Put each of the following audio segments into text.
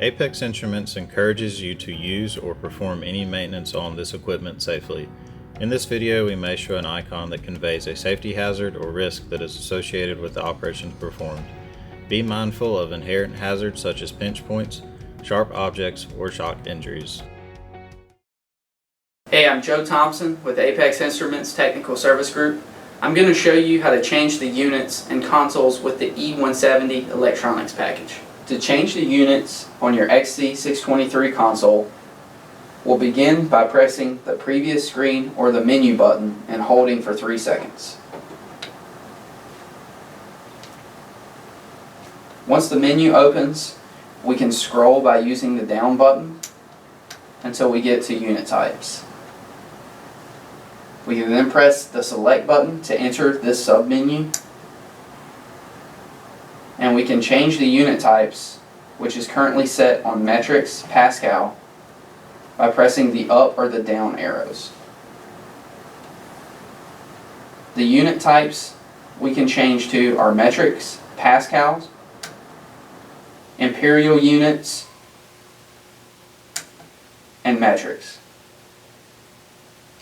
Apex Instruments encourages you to use or perform any maintenance on this equipment safely. In this video, we may show an icon that conveys a safety hazard or risk that is associated with the operations performed. Be mindful of inherent hazards such as pinch points, sharp objects, or shock injuries. Hey, I'm Joe Thompson with Apex Instruments Technical Service Group. I'm going to show you how to change the units and consoles with the E170 electronics package. To change the units on your XC623 console, we'll begin by pressing the previous screen or the menu button and holding for 3 seconds. Once the menu opens, we can scroll by using the down button until we get to unit types. We can then press the select button to enter this submenu, and we can change the unit types, which is currently set on metrics Pascal, by pressing the up or the down arrows. The unit types we can change to are metrics, Pascals, imperial units, and metrics.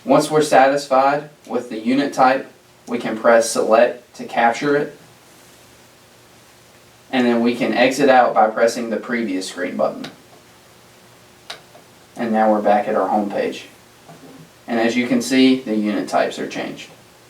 Once we're satisfied with the unit type, we can press select to capture it, and then we can exit out by pressing the previous screen button. And now we're back at our home page. And as you can see, the unit types are changed.